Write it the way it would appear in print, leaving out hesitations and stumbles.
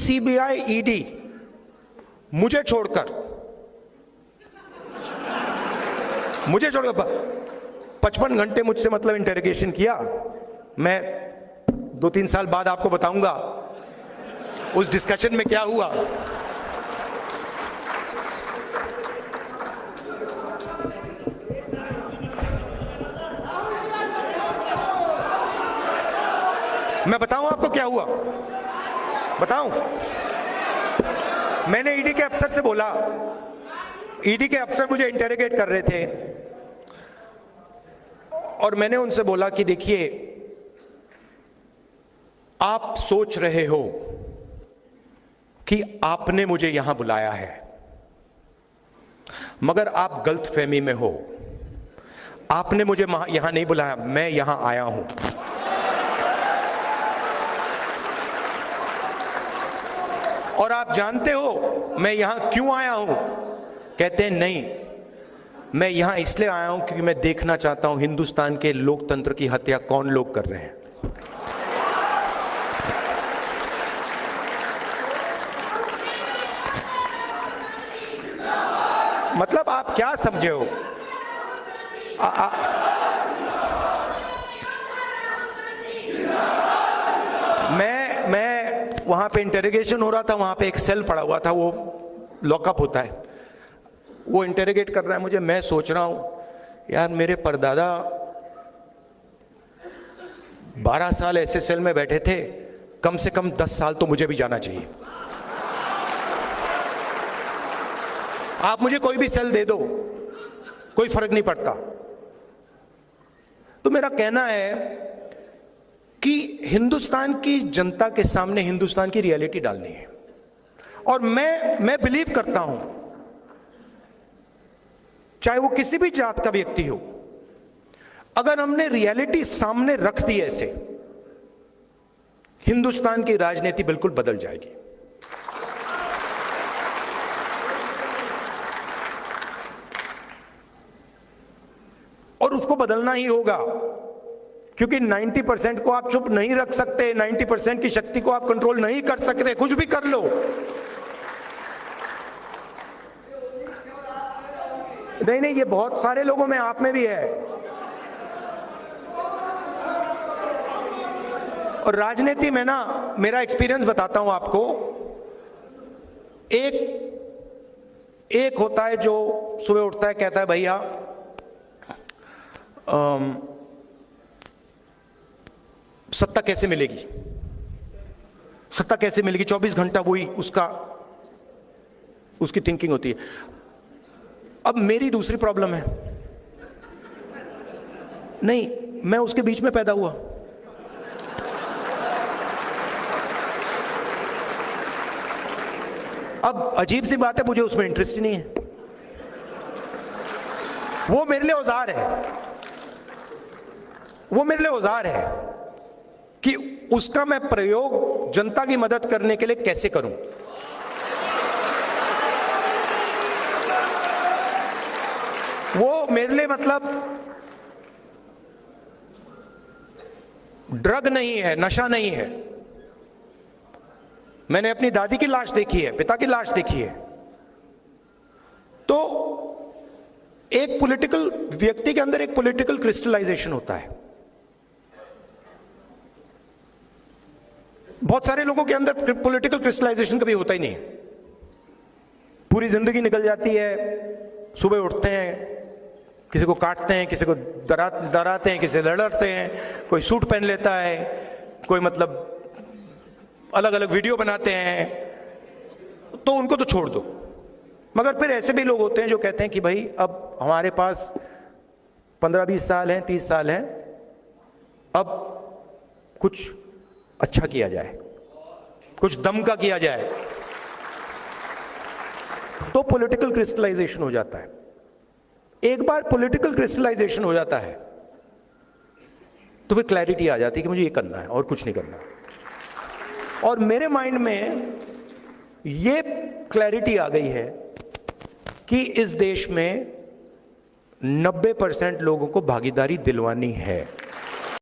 CBI, ED मुझे छोड़कर 55 घंटे मुझसे मतलब इंटरोगेशन किया। मैं 2-3 साल बाद आपको बताऊंगा उस डिस्कशन में क्या हुआ। मैं बताऊं आपको क्या हुआ, बताऊं? मैंने ईडी के अफसर से बोला, ईडी के अफसर मुझे इंटरोगेट कर रहे थे और मैंने उनसे बोला कि देखिए, आप सोच रहे हो कि आपने मुझे यहां बुलाया है, मगर आप गलतफहमी में हो। आपने मुझे यहां नहीं बुलाया, मैं यहां आया हूं। और आप जानते हो मैं यहां क्यों आया हूं? कहते हैं नहीं, मैं यहां इसलिए आया हूं क्योंकि मैं देखना चाहता हूं हिंदुस्तान के लोकतंत्र की हत्या कौन लोग कर रहे हैं। मतलब आप क्या समझे हो? मैं वहां पे इंटरोगेशन हो रहा था, वहां पे एक सेल पड़ा हुआ था, वो लॉकअप होता है, वो इंटरोगेट कर रहा है मुझे। मैं सोच रहा हूं यार, मेरे परदादा 12 साल ऐसे सेल में बैठे थे, कम से कम 10 साल तो मुझे भी जाना चाहिए। आप मुझे कोई भी सेल दे दो, कोई फर्क नहीं पड़ता। तो मेरा कहना है कि हिंदुस्तान की जनता के सामने हिंदुस्तान की रियलिटी डालनी है। और मैं बिलीव करता हूं, चाहे वो किसी भी जात का व्यक्ति हो, अगर हमने रियलिटी सामने रख दी ऐसे, हिंदुस्तान की राजनीति बिल्कुल बदल जाएगी। और उसको बदलना ही होगा, क्योंकि 90% को आप चुप नहीं रख सकते, 90% की शक्ति को आप कंट्रोल नहीं कर सकते, कुछ भी कर लो। नहीं, ये बहुत सारे लोगों में, आप में भी है। और राजनीति में ना, मेरा एक्सपीरियंस बताता हूं आपको। एक होता है जो सुबह उठता है, कहता है भैया सत्ता कैसे मिलेगी, सत्ता कैसे मिलेगी, 24 घंटा वही उसकी थिंकिंग होती है। अब मेरी दूसरी प्रॉब्लम है, नहीं, मैं उसके बीच में पैदा हुआ। अब अजीब सी बात है, मुझे उसमें इंटरेस्ट ही नहीं है। वो मेरे लिए औजार है, वो मेरे लिए औजार है कि उसका मैं प्रयोग जनता की मदद करने के लिए कैसे करूं। वो मेरे लिए मतलब ड्रग नहीं है, नशा नहीं है। मैंने अपनी दादी की लाश देखी है, पिता की लाश देखी है। तो एक पॉलिटिकल व्यक्ति के अंदर एक पॉलिटिकल क्रिस्टलाइजेशन होता है। बहुत सारे लोगों के अंदर पॉलिटिकल क्रिस्टलाइजेशन कभी होता ही नहीं है। पूरी जिंदगी निकल जाती है, सुबह उठते हैं, किसी को काटते हैं, किसी को डराते हैं, किसी से लड़ते हैं, कोई सूट पहन लेता है, कोई मतलब अलग अलग वीडियो बनाते हैं, तो उनको तो छोड़ दो। मगर फिर ऐसे भी लोग होते हैं जो कहते हैं कि भाई अब हमारे पास 15-20 साल हैं, 30 साल हैं, अब कुछ अच्छा किया जाए, कुछ दम का किया जाए। तो पॉलिटिकल क्रिस्टलाइजेशन हो जाता है। एक बार पॉलिटिकल क्रिस्टलाइजेशन हो जाता है तो फिर क्लैरिटी आ जाती है कि मुझे ये करना है और कुछ नहीं करना। और मेरे माइंड में ये क्लैरिटी आ गई है कि इस देश में 90% लोगों को भागीदारी दिलवानी है।